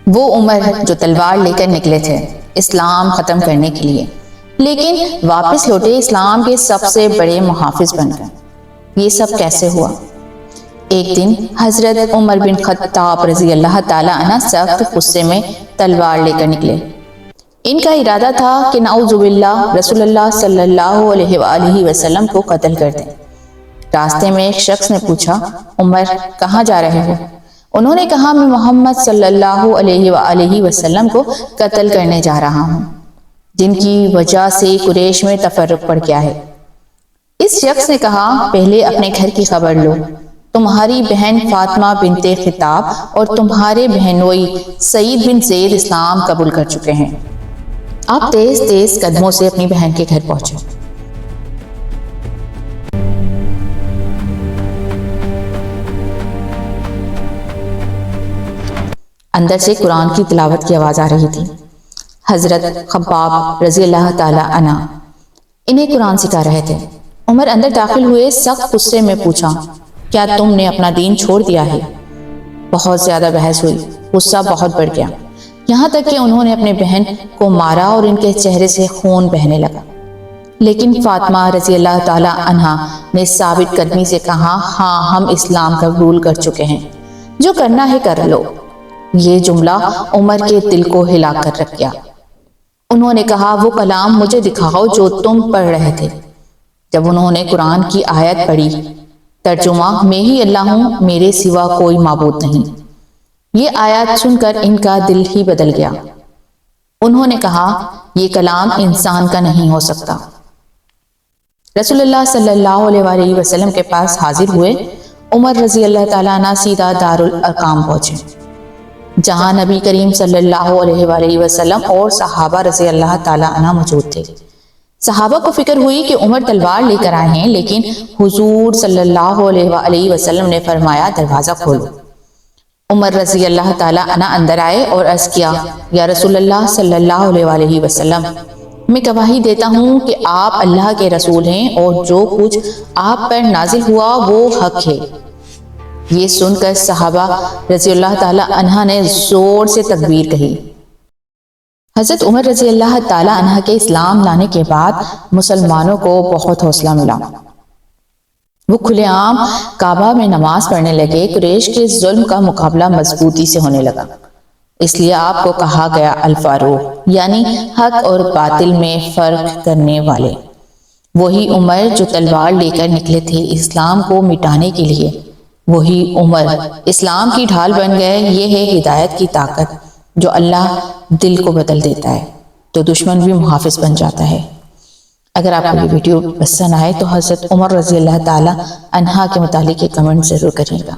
وہ عمر جو تلوار لے کر نکلے تھے اسلام ختم کرنے کے لیے، لیکن واپس لوٹے اسلام کے سب سے بڑے محافظ بن کر۔ یہ سب کیسے ہوا؟ ایک دن حضرت عمر بن خطاب رضی اللہ تعالیٰ عنہ سخت غصے میں تلوار لے کر نکلے۔ ان کا ارادہ تھا کہ نعوذ باللہ رسول اللہ صلی اللہ علیہ وآلہ وسلم کو قتل کر دیں۔ راستے میں ایک شخص نے پوچھا، عمر کہاں جا رہے ہو؟ انہوں نے کہا، میں محمد صلی اللہ علیہ وآلہ وسلم کو قتل کرنے جا رہا ہوں، جن کی وجہ سے قریش میں تفرق پڑ گیا ہے۔ اس شخص نے کہا، پہلے اپنے گھر کی خبر لو، تمہاری بہن فاطمہ بنت خطاب اور تمہارے بہنوئی سعید بن زید اسلام قبول کر چکے ہیں۔ آپ تیز تیز قدموں سے اپنی بہن کے گھر پہنچے۔ اندر سے قرآن کی تلاوت کی آواز آ رہی تھی۔ حضرت خباب رضی اللہ تعالی عنہ انہیں قرآن سکھا رہے تھے۔ عمر اندر داخل ہوئے، سخت غصے میں پوچھا، کیا تم نے اپنا دین چھوڑ دیا ہے؟ بہت زیادہ بحث ہوئی، غصہ بہت بڑھ گیا، یہاں تک کہ انہوں نے اپنے بہن کو مارا اور ان کے چہرے سے خون بہنے لگا۔ لیکن فاطمہ رضی اللہ تعالی عنہ نے ثابت قدمی سے کہا، ہاں ہم اسلام قبول کر چکے ہیں، جو کرنا ہے کر لو۔ یہ جملہ عمر کے دل کو ہلا کر رکھ گیا۔ انہوں نے کہا، وہ کلام مجھے دکھاؤ جو تم پڑھ رہے تھے۔ جب انہوں نے قرآن کی آیت پڑھی، ترجمہ، میں ہی اللہ ہوں، میرے سوا کوئی معبود نہیں، یہ آیات سن کر ان کا دل ہی بدل گیا۔ انہوں نے کہا، یہ کلام انسان کا نہیں ہو سکتا۔ رسول اللہ صلی اللہ علیہ وآلہ وسلم کے پاس حاضر ہوئے۔ عمر رضی اللہ تعالیٰ عنہ سیدھا دارالارقام پہنچے، جہاں نبی کریم صلی اللہ علیہ وآلہ وسلم اور صحابہ رضی اللہ تعالیٰ عنہ موجود تھے۔ صحابہ کو فکر ہوئی کہ عمر تلوار لے کر آئے ہیں، لیکن حضور صلی اللہ علیہ وآلہ وسلم نے فرمایا، دروازہ کھولو۔ عمر رضی اللہ تعالیٰ عنہ اندر آئے اور عرض کیا، یا رسول اللہ صلی اللہ علیہ وآلہ وسلم، میں گواہی دیتا ہوں کہ آپ اللہ کے رسول ہیں اور جو کچھ آپ پر نازل ہوا وہ حق ہے۔ یہ سن کر صحابہ رضی اللہ تعالیٰ عنہ نے زور سے تکبیر کہی۔ حضرت عمر رضی اللہ تعالیٰ عنہ کے اسلام لانے کے بعد مسلمانوں کو بہت حوصلہ ملا۔ وہ کھلے عام کعبہ میں نماز پڑھنے لگے۔ قریش کے ظلم کا مقابلہ مضبوطی سے ہونے لگا، اس لیے آپ کو کہا گیا الفاروق، یعنی حق اور باطل میں فرق کرنے والے۔ وہی عمر جو تلوار لے کر نکلے تھے اسلام کو مٹانے کے لیے، وہی عمر اسلام کی ڈھال بن گئے۔ یہ ہے ہدایت کی طاقت، جو اللہ دل کو بدل دیتا ہے تو دشمن بھی محافظ بن جاتا ہے۔ اگر آپ کو یہ ویڈیو پسند آئے تو حضرت عمر رضی اللہ تعالی عنہ کے متعلق کمنٹ ضرور کریے گا۔